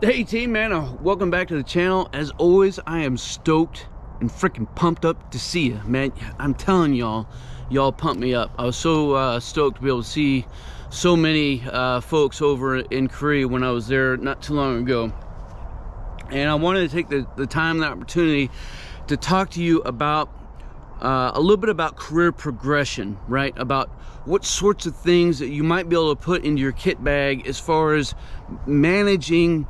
Hey team, man, welcome back to the channel. As always, I am stoked and freaking pumped up to see you, man. I'm telling y'all pumped me up. I was so stoked to be able to see so many folks over in Korea when I was there not too long ago. And I wanted to take the time and the opportunity to talk to you about a little bit about career progression, right? About what sorts of things that you might be able to put into your kit bag as far as managing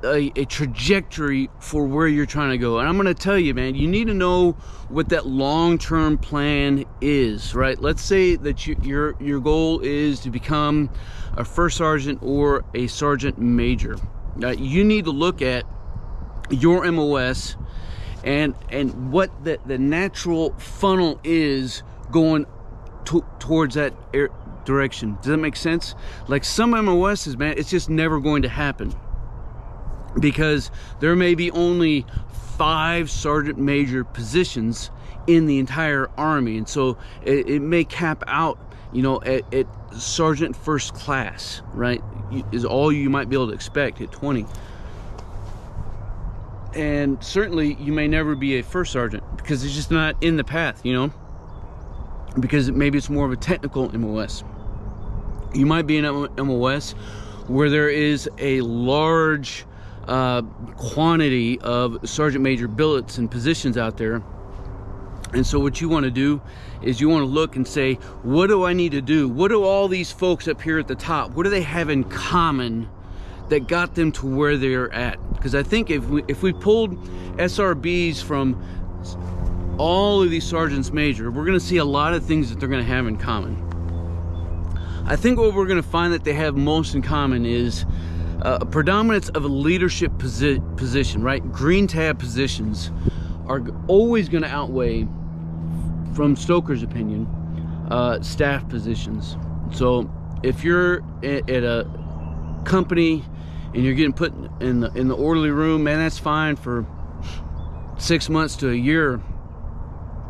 a trajectory for where you're trying to go. And I'm going to tell you, man, you need to know what that long-term plan is, right? Let's say that your goal is to become a first sergeant or a sergeant major. You need to look at your MOS and what the natural funnel is going towards that direction. Does that make sense? Like some MOSs, man, it's just never going to happen because there may be only 5 sergeant major positions in the entire Army, and so it may cap out, you know, at sergeant first class, right? Is all you might be able to expect at 20. And certainly you may never be a first sergeant because it's just not in the path, you know, because maybe it's more of a technical MOS. You might be in an MOS where there is a large quantity of sergeant major billets and positions out there. And so what you want to do is you want to look and say, what do I need to do? What do all these folks up here at the top, what do they have in common that got them to where they're at? Because I think if we pulled SRBs from all of these sergeants major, we're going to see a lot of things that they're going to have in common. I think what we're going to find that they have most in common is a predominance of a leadership position, right? Green tab positions are always going to outweigh, from Stoker's opinion, staff positions. So if you're at a company and you're getting put in the orderly room, man, that's fine for 6 months to a year.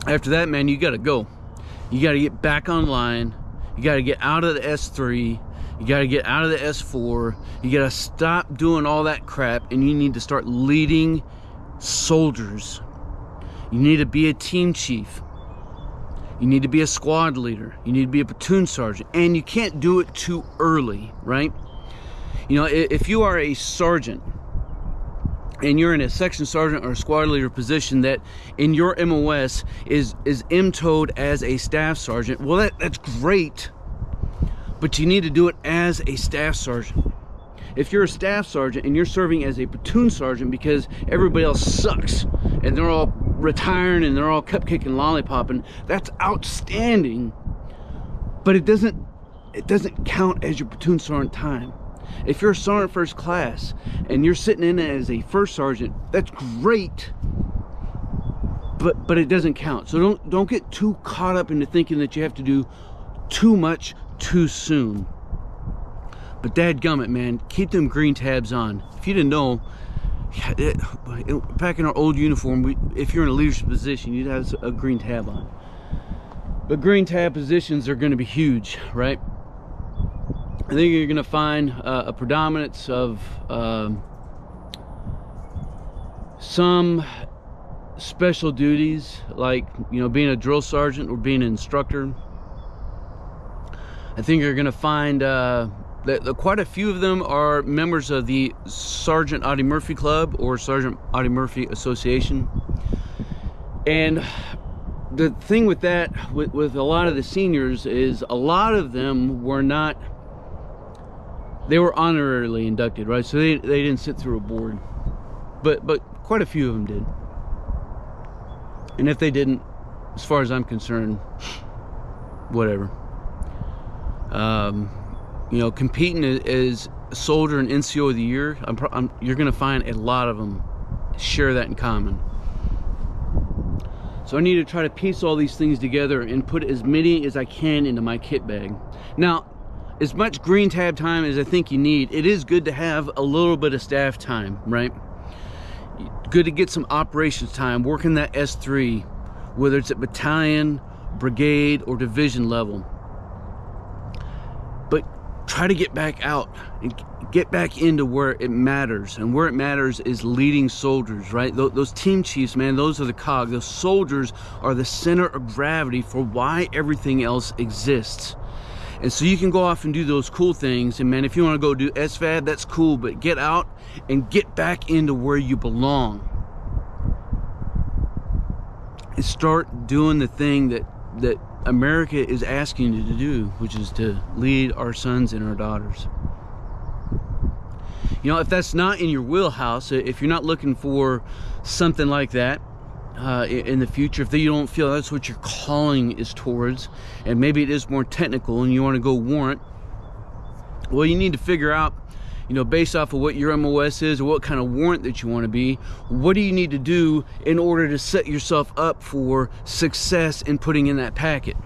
After that, man, you got to go. You got to get back online. You got to get out of the S3. You got to get out of the S4. You got to stop doing all that crap, and you need to start leading soldiers. You need to be a team chief. You need to be a squad leader. You need to be a platoon sergeant, and you can't do it too early, right? You know, if you are a sergeant and you're in a section sergeant or a squad leader position that in your MOS is MTO'd as a staff sergeant, well, that's great, but you need to do it as a staff sergeant. If you're a staff sergeant and you're serving as a platoon sergeant because everybody else sucks and they're all retiring and they're all cupcaking, lollipopping, that's outstanding, but it doesn't count as your platoon sergeant time. If you're a sergeant first class and you're sitting in as a first sergeant, that's great, but it doesn't count. So don't get too caught up into thinking that you have to do too much too soon. But dadgummit, man, keep them green tabs on. If you didn't know, back in our old uniform, if you're in a leadership position, you'd have a green tab on. But green tab positions are going to be huge, right? I think you're going to find a predominance of some special duties, like, you know, being a drill sergeant or being an instructor. I think you're going to find that quite a few of them are members of the Sergeant Audie Murphy Club or Sergeant Audie Murphy Association. And the thing with that, with a lot of the seniors, is a lot of them were not, they were honorarily inducted, right? So they didn't sit through a board, but quite a few of them did. And if they didn't, as far as I'm concerned, whatever. You know, competing as a soldier and NCO of the year, you're going to find a lot of them share that in common. So I need to try to piece all these things together and put as many as I can into my kit bag. Now, as much green tab time as I think you need, it is good to have a little bit of staff time, right? Good to get some operations time, working that S3, whether it's at battalion, brigade, or division level. But try to get back out and get back into where it matters. And where it matters is leading soldiers, right? Those team chiefs, man, those are the cog. Those soldiers are the center of gravity for why everything else exists. And so you can go off and do those cool things, and man, if you want to go do SVAD, that's cool, but get out and get back into where you belong and start doing the thing that America is asking you to do, which is to lead our sons and our daughters. You know, if that's not in your wheelhouse, if you're not looking for something like that in the future, if you don't feel that's what your calling is towards, and maybe it is more technical and you want to go warrant, well, you need to figure out, you know, based off of what your MOS is or what kind of warrant that you want to be, what do you need to do in order to set yourself up for success in putting in that packet?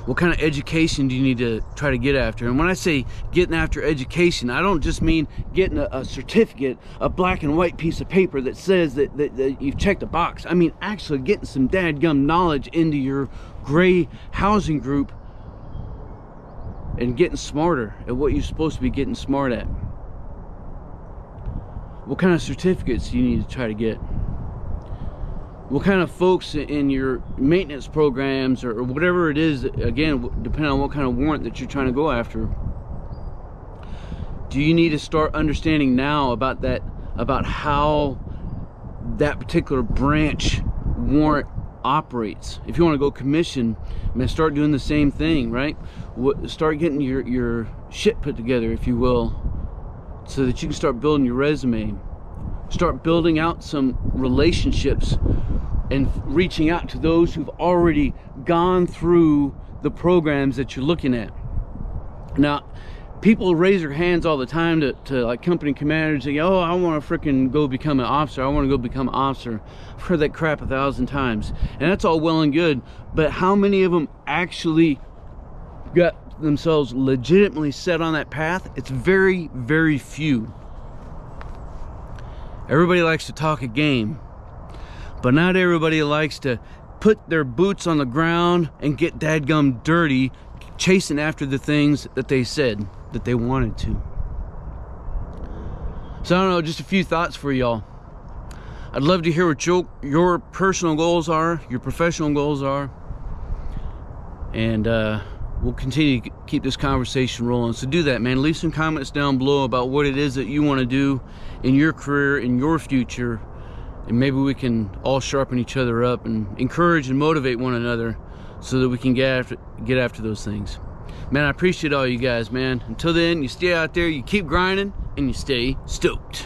What kind of education do you need to try to get after? And when I say getting after education, I don't just mean getting a certificate, a black and white piece of paper that says that you've checked a box. I mean actually getting some dadgum knowledge into your gray housing group and getting smarter at what you're supposed to be getting smart at. What kind of certificates do you need to try to get? What kind of folks in your maintenance programs or whatever it is, again, depending on what kind of warrant that you're trying to go after, do you need to start understanding now about that, about how that particular branch warrant operates? If you want to go commission, man, start doing the same thing, right? Start getting your shit put together, if you will, so that you can start building your resume. Start building out some relationships and reaching out to those who've already gone through the programs that you're looking at. Now, people raise their hands all the time to like company commanders and say, oh, I want to freaking go become an officer. I want to go become an officer. I've heard that crap 1,000 times. And that's all well and good, but how many of them actually got themselves legitimately set on that path? It's very, very few. Everybody likes to talk a game, but not everybody likes to put their boots on the ground and get dadgum dirty chasing after the things that they said that they wanted to. So I don't know, just a few thoughts for y'all. I'd love to hear what your personal goals are, your professional goals are, and we'll continue to keep this conversation rolling. So do that, man. Leave some comments down below about what it is that you want to do in your career, in your future, and maybe we can all sharpen each other up and encourage and motivate one another so that we can get after those things. Man, I appreciate all you guys, man. Until then, you stay out there, you keep grinding, and you stay stoked.